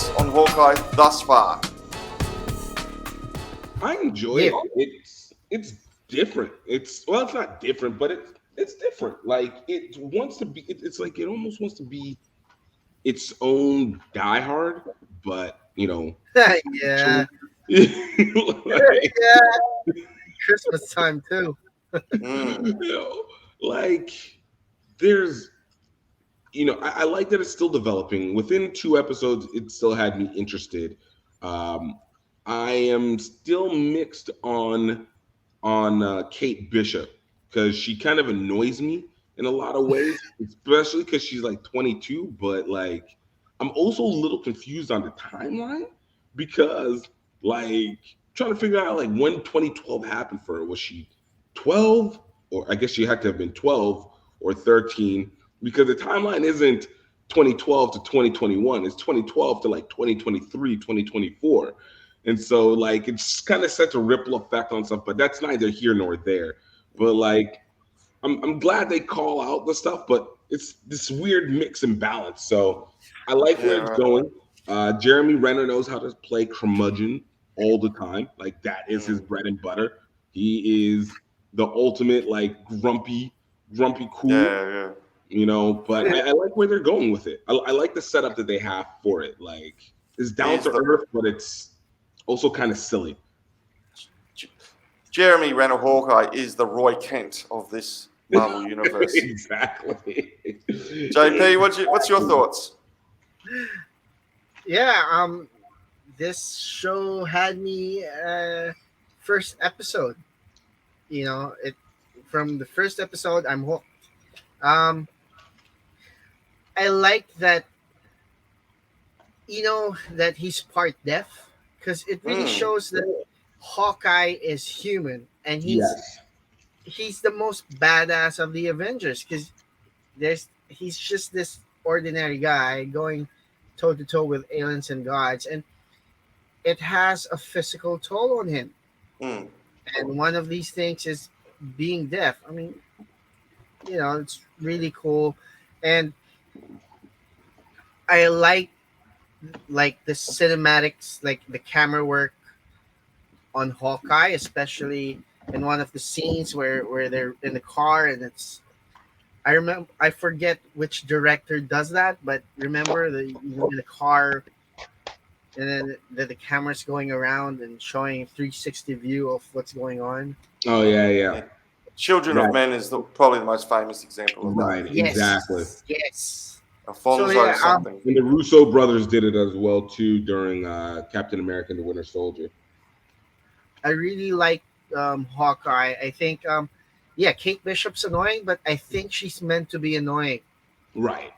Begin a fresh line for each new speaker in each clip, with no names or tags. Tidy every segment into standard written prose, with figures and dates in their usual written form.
thoughts on Hawkeye thus far?
I enjoy it. It's different. It's not different, but it's different. Like it wants to be. It's like it almost wants to be its own Die Hard, but
Yeah.
like,
Yeah. Christmas time too.
like there's I like that it's still developing. Within 2 episodes, it still had me interested. Um, I am still mixed on Kate Bishop because she kind of annoys me in a lot of ways, especially because she's like 22. But like, I'm also a little confused on the timeline because like trying to figure out like when 2012 happened for her. Was she 12, or I guess she had to have been 12 or 13 because the timeline isn't 2012 to 2021. It's 2012 to like 2023, 2024. And so like it's kind of such a ripple effect on stuff, but that's neither here nor there. But like I'm glad they call out the stuff, but it's this weird mix and balance. So I like where it's going. Jeremy Renner knows how to play curmudgeon all the time. Like that is his bread and butter. He is the ultimate like grumpy cool.
Yeah.
But I like where they're going with it. I like the setup that they have for it. Like it's down to earth, but it's also kind of silly.
Jeremy Renner Hawkeye is the Roy Kent of this Marvel universe.
Exactly.
JP, what's your thoughts?
Yeah, this show had me first episode. From the first episode, I'm hooked. I like that. That he's part deaf because it really shows that Hawkeye is human and he's the most badass of the Avengers because he's just this ordinary guy going toe to toe with aliens and gods, and it has a physical toll on him. And one of these things is being deaf. I mean, it's really cool, and I like the cinematics, like the camera work on Hawkeye, especially in one of the scenes where they're in the car and I forget which director does that, but remember in the car and then the camera's going around and showing 360 view of what's going on.
Oh yeah.
Children of Men is probably the most famous example of that.
Right, exactly.
Yes.
Alfonso something.
And the Russo brothers did it as well too during Captain America and the Winter Soldier.
I really like Hawkeye. I think Kate Bishop's annoying, but I think she's meant to be annoying.
Right.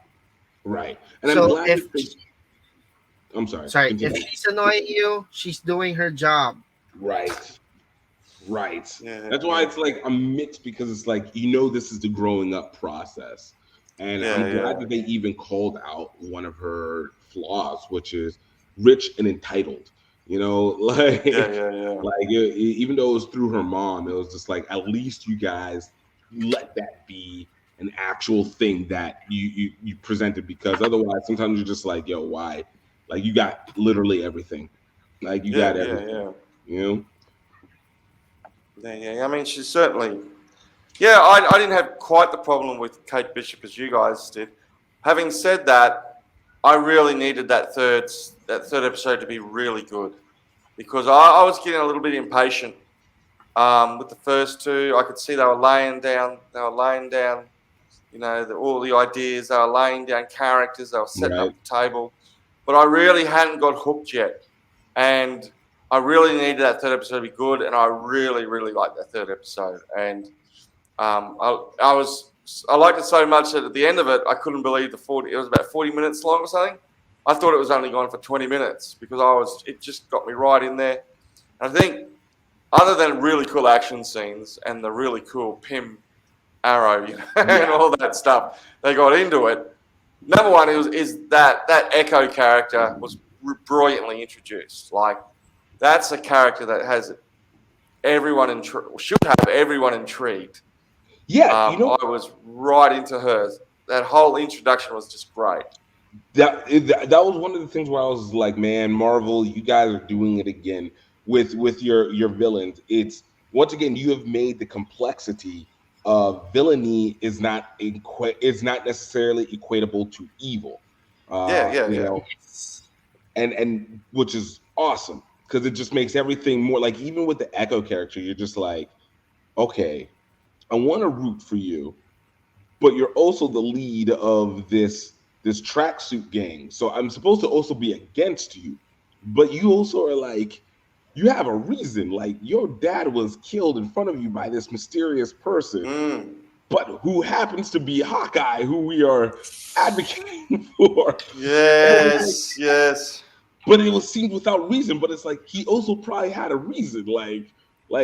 And
so
I'm glad I'm sorry.
Sorry,
continue.
if she's annoying you, she's doing her job.
Right. Yeah. That's why it's like I'm mixed because it's like this is the growing up process. And I'm glad that they even called out one of her flaws, which is rich and entitled. Like even though it was through her mom, it was just like at least you guys let that be an actual thing that you presented, because otherwise sometimes you're just like, yo, why? Like you got literally everything. Like you got everything.
Yeah. I mean, she's certainly. Yeah, I didn't have quite the problem with Kate Bishop as you guys did. Having said that, I really needed that third episode to be really good because I was getting a little bit impatient with the first two. I could see they were laying down, all the ideas. They were laying down characters. They were setting up the table. But I really hadn't got hooked yet. And I really needed that third episode to be good. And I really, really liked that third episode. And I liked it so much that at the end of it, I couldn't believe it was about 40 minutes long or something. I thought it was only going for 20 minutes because it just got me right in there. And I think other than really cool action scenes and the really cool Pym arrow, and all that stuff, they got into it. Number one is that Echo character was brilliantly introduced. Like that's a character that has everyone should have everyone intrigued.
Yeah,
I was right into her. That whole introduction was just great.
that was one of the things where I was like, man, Marvel, you guys are doing it again with your villains. It's once again you have made the complexity of villainy is not necessarily equatable to evil.
Yeah, yeah,
You
yeah.
know, and which is awesome because it just makes everything more like even with the Echo character, you're just like, okay, I want to root for you, but you're also the lead of this tracksuit gang. So I'm supposed to also be against you, but you also are like you have a reason. Like your dad was killed in front of you by this mysterious person,
Mm.
but who happens to be Hawkeye, who we are advocating for. And it was like,
Yes, yes.
but it was seen without reason. But it's like he also probably had a reason. Like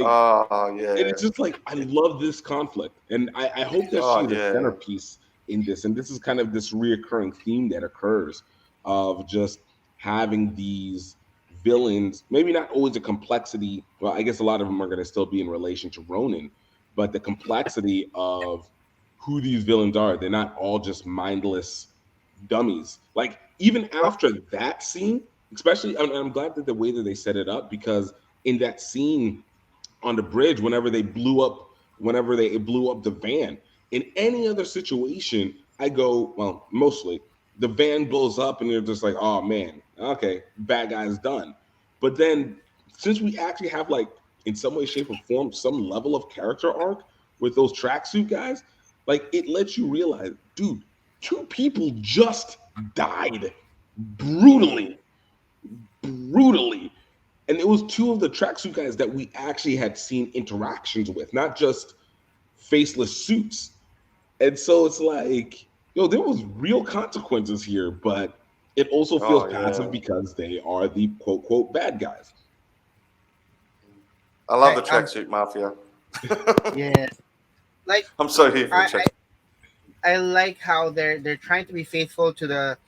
Oh,
and
yeah.
it's just like I love this conflict, and I hope that
Oh,
she's a
yeah.
centerpiece in this. And this is kind of this reoccurring theme that occurs of just having these villains, maybe not always a complexity. Well, I guess a lot of them are going to still be in relation to Ronan, but the complexity of who these villains are. They're not all just mindless dummies. Like even after that scene, especially, I'm glad that the way that they set it up because in that scene on the bridge whenever they blew up the van. In any other situation, I go, well, mostly the van blows up and you're just like, oh man, okay, bad guy's done. But then since we actually have like in some way, shape, or form some level of character arc with those tracksuit guys, like it lets you realize, dude, two people just died
Mm.
brutally, brutally, and it was two of the tracksuit guys that we actually had seen interactions with, not just faceless suits. And so it's like, yo, there was real consequences here, but it also feels
Oh,
passive
yeah.
because they are the quote quote bad guys.
I love
I
the tracksuit mafia.
yeah, like
I'm so here for the
I,
track.
I like how they're trying to be faithful to the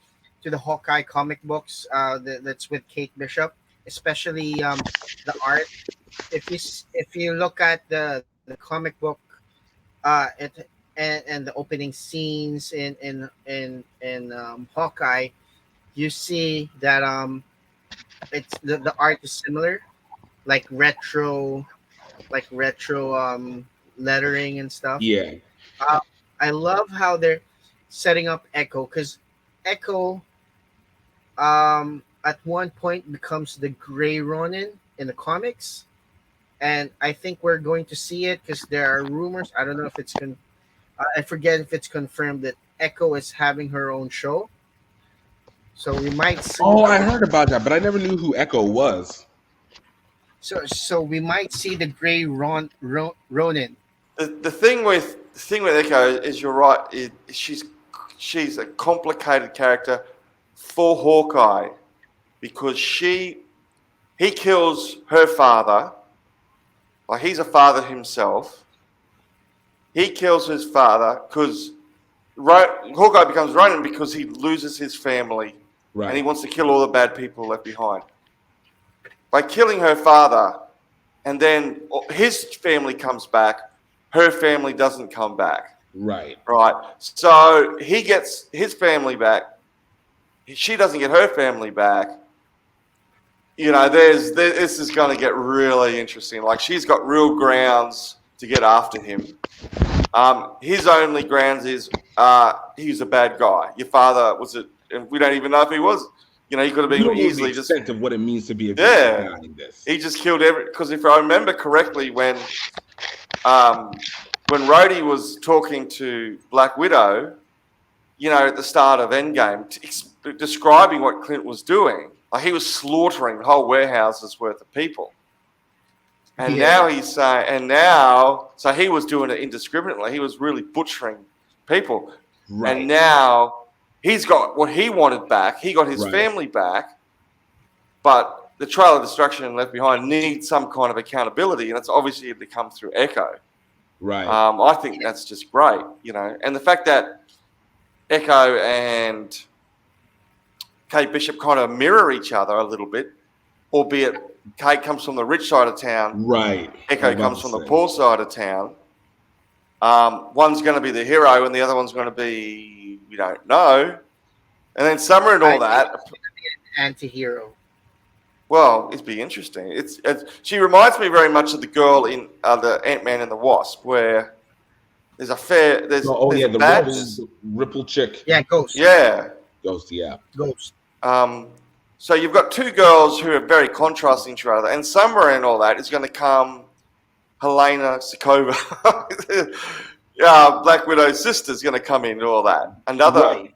Hawkeye comic books. That's with Kate Bishop, especially the art. If you look at the comic book, it and the opening scenes in Hawkeye, you see that it's the art is similar, like retro lettering and stuff.
Yeah,
Uh, I love how they're setting up Echo because Echo at one point becomes the Gray Ronin in the comics, and I think we're going to see it because there are rumors. I don't know if I forget if it's confirmed that Echo is having her own show, so we might see
oh, I heard about that, but I never knew who Echo was.
so we might see the Ronin.
The thing with Echo is you're right. She's a complicated character for Hawkeye because he kills her father. Like he's a father himself. He kills his father because Hawkeye becomes Ronin because he loses his family and he
Right,
wants to kill all the bad people left behind. By killing her father, and then his family comes back, her family doesn't come back.
right,
Right. So he gets his family back. She doesn't get her family back. You know, this is going to get really interesting. Like she's got real grounds to get after him. His only grounds is he's a bad guy. Your father was it, and we don't even know if he was. You know, he could have
we
been
don't know the
easily just
extent of what it means to be a bad
yeah.
guy in this.
He just killed because if I remember correctly, when Rhodey was talking to Black Widow, you know, at the start of Endgame, describing what Clint was doing, like he was slaughtering whole warehouses worth of people. And
Yeah,
now he's saying, so he was doing it indiscriminately. He was really butchering people. And
Right,
now he's got what he wanted back. He got his
right,
family back, but the Trail of Destruction and Left Behind needs some kind of accountability, and it's obviously going to come through Echo.
right,
I think that's just great, you know. And the fact that Echo and Kate Bishop kind of mirror each other a little bit, albeit Kate comes from the rich side of town,
right. I was
Echo
about
comes
to
from the
say.
poor side of town. One's going to be the hero and the other one's going to be, we don't know. And then Summer and all that.
Anti-hero.
Well, it'd be interesting. It's she reminds me very much of the girl in the Ant-Man and the Wasp, where there's a fair there's
the ripple chick.
Yeah, Ghost.
Yeah,
Ghost. Yeah,
Ghost.
So you've got two girls who are very contrasting to each other, and somewhere in all that is going to come Helena Sokovia, Black Widow's sister is going to come into all that. Another,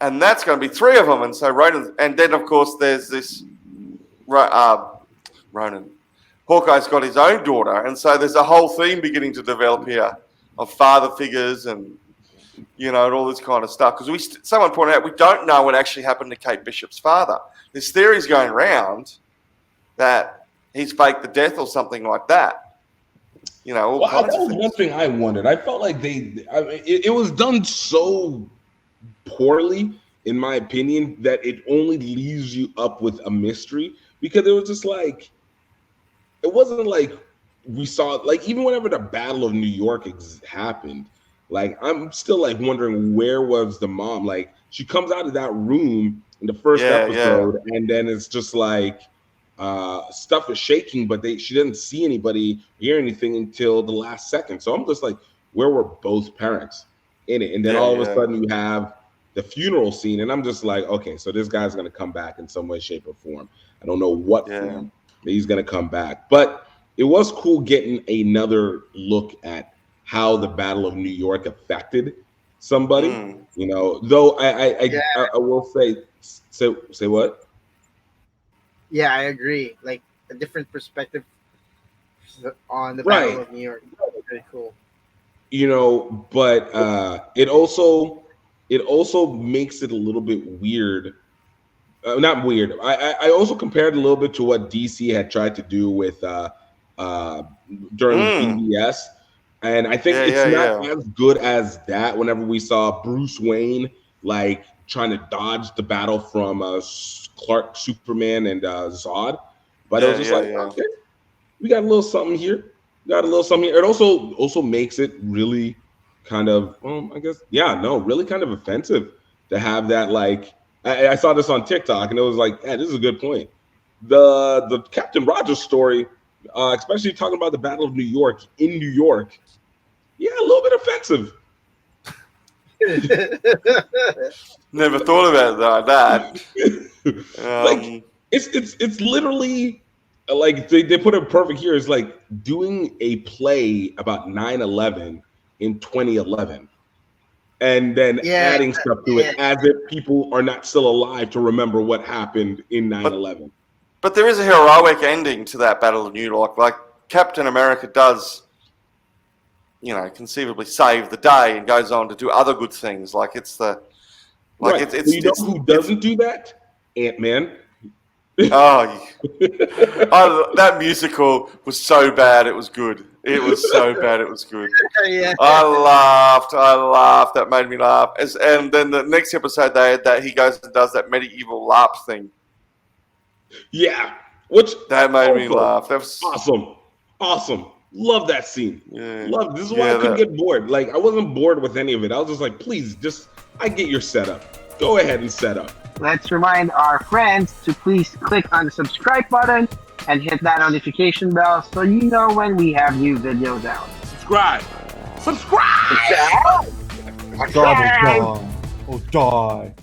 and that's going to be three of them. And so Ronan, and then of course there's this Ronan. Hawkeye's got his own daughter, and so there's a whole theme beginning to develop here of father figures and and all this kind of stuff. Because someone pointed out we don't know what actually happened to Kate Bishop's father. There's theories going around that he's faked the death or something like that.
That was one thing I wondered. I felt like it was done so poorly, in my opinion, that it only leaves you up with a mystery, because it was just like, it wasn't like we saw, like, even whenever the Battle of New York happened, like, I'm still like wondering, where was the mom? Like, she comes out of that room in the first episode, and then it's just like stuff is shaking, but she didn't see anybody, hear anything until the last second. So I'm just like, where were both parents in it? And then all of a sudden you have the funeral scene, and I'm just like, okay, so this guy's gonna come back in some way, shape, or form. I don't know what form, but he's gonna come back. But it was cool getting another look at how the Battle of New York affected somebody. Though I will say what?
Yeah, I agree. Like, a different perspective on the Battle of New York. Very cool.
But it also makes it a little bit weird. Not weird. I also compared a little bit to what DC had tried to do with during BVS, and I think it's not as good as that. Whenever we saw Bruce Wayne like trying to dodge the battle from Clark, Superman, and Zod, but it was just okay, we got a little something here. It also makes it really kind of, really kind of offensive to have that. Like, I saw this on TikTok, and it was like, this is a good point. The Captain Rogers story, especially talking about the Battle of New York in New York, a little bit offensive.
Never thought about that.
Like, it's literally like they put it perfect here. It's like doing a play about 9/11 in 2011, and then adding stuff to it as if people are not still alive to remember what happened in 9/11.
But there is a heroic ending to that Battle of New York. Like, Captain America does, conceivably save the day and goes on to do other good things. Like, it's the
who doesn't do that? Ant-Man.
That musical was so bad it was good. It was so bad it was good. I laughed. That made me laugh. And then the next episode they had that he goes and does that medieval LARP thing.
Yeah, which
that made me laugh. That was
awesome. Love that scene. Love. This is why I couldn't get bored. Like, I wasn't bored with any of it. I was just like, please, I get your setup. Go ahead and set up.
Let's remind our friends to please click on the subscribe button and hit that notification bell so you know when we have new videos out.
Subscribe.
Die. Oh, die.